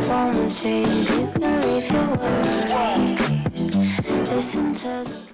on the street, you can leave your worries. Listen to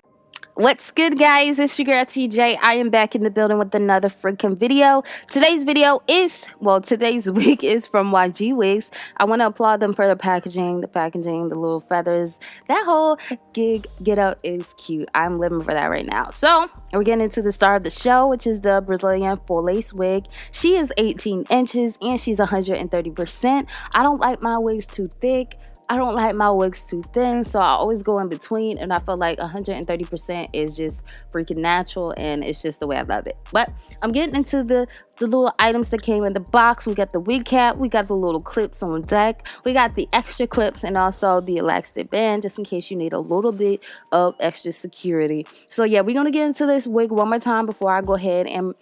What's good, guys? It's your girl TJ. I am back in the building with another freaking video. Today's video is, today's wig is from YGwigs. I want to applaud them for the packaging, the little feathers. That whole get up is cute. I'm living for that right now. So we're getting into the star of the show, which is the Brazilian full lace wig. She is 18 inches and she's 130%. I don't like my wigs too thick. I don't like my wigs too thin, so I always go in between, and I feel like 130% is just freaking natural, and it's just the way I love it. But I'm getting into the little items that came in the box. We got the wig cap, we got the little clips on deck, we got the extra clips, and also the elastic band, just in case you need a little bit of extra security. So yeah, we're gonna get into this wig one more time before I go ahead and,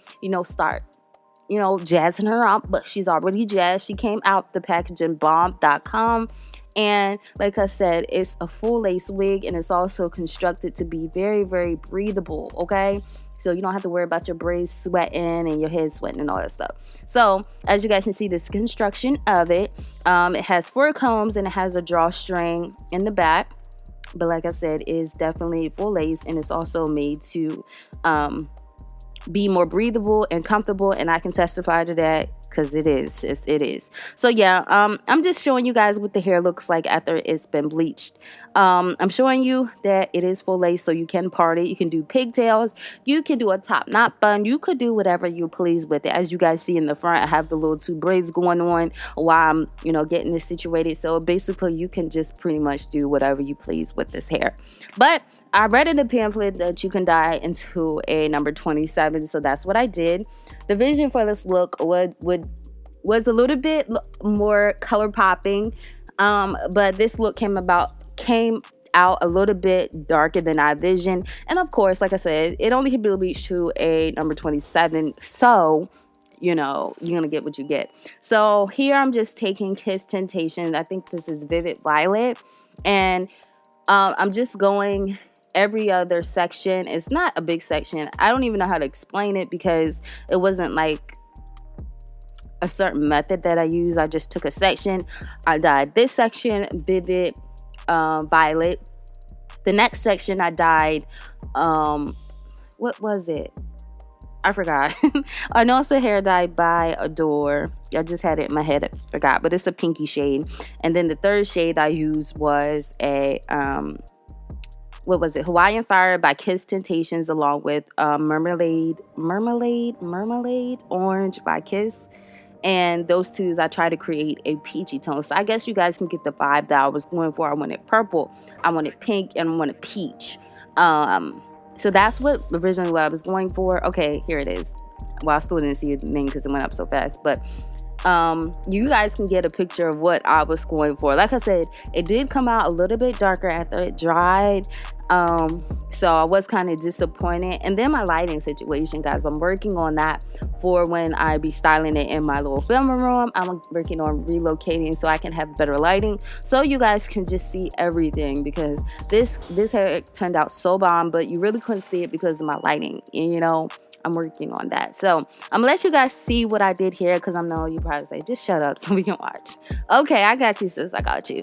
start jazzing her up. But she's already jazzed. She came out the packaging bomb.com. And like I said, it's a full lace wig, and it's also constructed to be very, very breathable, okay? So you don't have to worry about your braids sweating and your head sweating and all that stuff. So as you guys can see, this construction of it, it has 4 combs and it has a drawstring in the back. But like I said, it's definitely full lace, and it's also made to be more breathable and comfortable, and I can testify to that because it is. So yeah, I'm just showing you guys what the hair looks like after it's been bleached. I'm showing you that it is full lace, so you can part it. You can do pigtails, you can do a top knot bun, you could do whatever you please with it. As you guys see in the front, I have the little 2 braids going on while I'm getting this situated. So basically you can just pretty much do whatever you please with this hair. But I read in the pamphlet that you can dye into a number 27, so that's what I did. The vision for this look was a little bit more color popping, but this look came out a little bit darker than I envisioned. And of course, like I said, it only can be bleached to a number 27, so you're gonna get what you get. So here I'm just taking 𝚘𝚘𝚘𝚛. I think this is Vivid Violet, and I'm just going every other section. It's not a big section. I don't even know how to explain it because it wasn't like a certain method that I used. I just took a section. I dyed this section Vivid Violet. The next section I dyed what was it? I forgot. I know it's a hair dye by Adore. I just had it in my head. I forgot, but it's a pinky shade. And then the third shade I used was a Hawaiian Fire by 𝚘𝚘𝚘𝚘𝚘𝚘, along with Marmalade Orange by Kiss. And those two, I try to create a peachy tone. So I guess you guys can get the vibe that I was going for. I wanted purple, I wanted pink, and I wanted peach. So that's originally what I was going for. Okay, here it is. Well, I still didn't see the name because it went up so fast. But you guys can get a picture of what I was going for. Like I said, it did come out a little bit darker after it dried. So I was kind of disappointed. And then my lighting situation, guys, I'm working on that for when I be styling it in my little filming room. I'm working on relocating so I can have better lighting, so you guys can just see everything, because this hair turned out so bomb, but you really couldn't see it because of my lighting. And I'm working on that. So I'm gonna let you guys see what I did here, because I know you probably say, just shut up so we can watch. Okay, I got you, sis. I got you.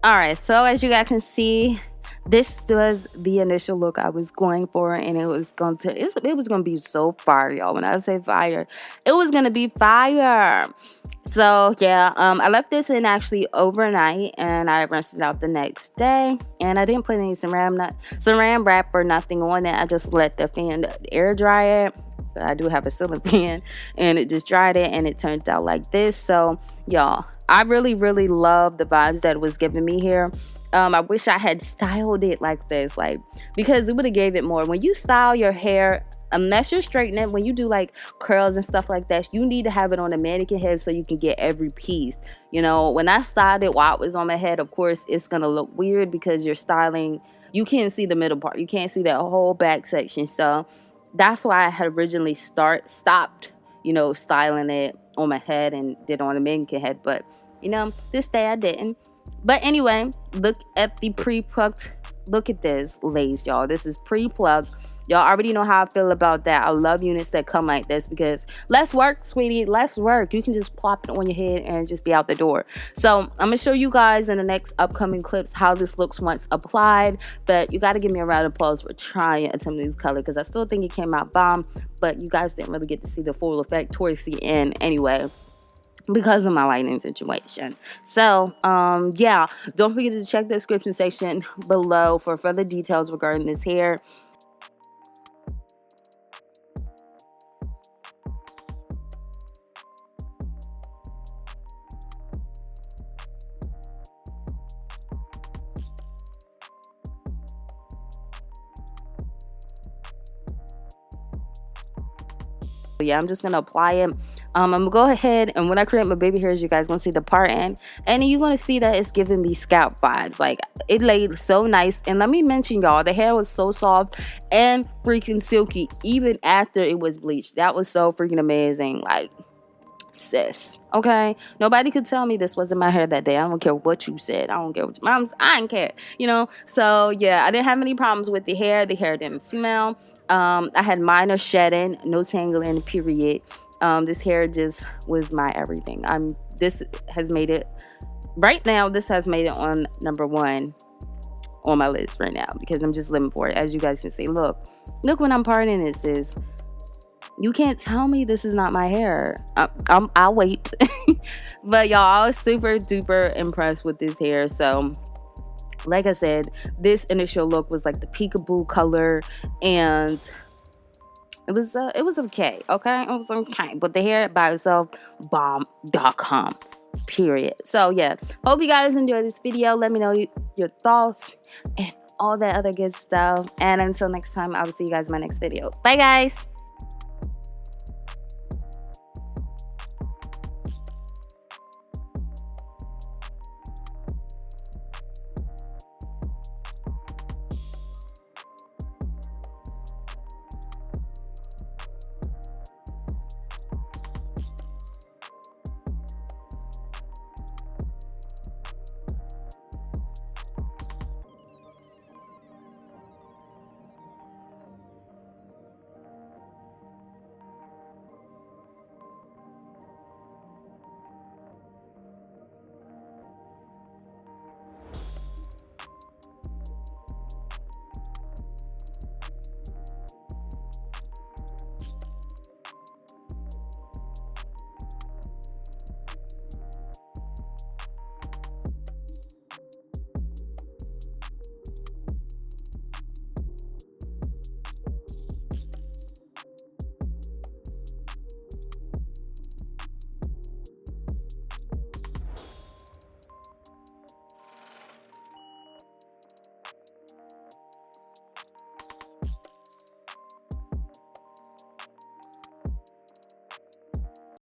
All right, so as you guys can see, this was the initial look I was going for, and it was going to be so fire, y'all. When I say fire, it was going to be fire. So yeah, I left this in actually overnight, and I rinsed it out the next day, and I didn't put any saran wrap or nothing on it. I just let the fan air dry it. I do have a ceiling fan, and it just dried it, and it turned out like this. So y'all, I really love the vibes that it was giving me here. I wish I had styled it like this, like, because it would have gave it more. When you style your hair, unless you're straightening it, when you do like curls and stuff like that, you need to have it on a mannequin head so you can get every piece. You know, when I styled it while it was on my head, of course it's gonna look weird because you're styling, you can't see the middle part, you can't see that whole back section. So that's why I had originally stopped, you know, styling it on my head and did it on a mannequin head. But you know, this day I didn't. But anyway, look at the pre-plucked. Look at this lace, y'all. This is pre-plucked. Y'all already know how I feel about that. I love units that come like this because less work, sweetie, less work. You can just plop it on your head and just be out the door. So I'm going to show you guys in the next upcoming clips how this looks once applied. But you got to give me a round of applause for trying Tumblr's color because I still think it came out bomb. But you guys didn't really get to see the full effect towards the end anyway, because of my lighting situation. So yeah, don't forget to check the description section below for further details regarding this hair. Yeah, I'm just gonna apply it. I'm gonna go ahead, and when I create my baby hairs, you guys gonna see the part end, and you're gonna see that it's giving me scalp vibes. Like, it laid so nice. And let me mention, y'all, the hair was so soft and freaking silky even after it was bleached. That was so freaking amazing. Like, sis, okay, nobody could tell me this wasn't my hair that day. I don't care what you said. I don't care what your mom's, I don't care, you know. So yeah, I didn't have any problems with the hair. The hair didn't smell. I had minor shedding, no tangling, period. This hair just was my everything. This has made it right now. This has made it on #1 on my list right now because I'm just living for it. As you guys can see, look when I'm parting this is. You can't tell me this is not my hair. I'll wait. But y'all, I was super duper impressed with this hair. So like I said, this initial look was like the peekaboo color, and it was okay. It was okay. But the hair by itself, bomb.com. Period. So yeah, hope you guys enjoyed this video. Let me know your thoughts and all that other good stuff. And until next time, I will see you guys in my next video. Bye guys.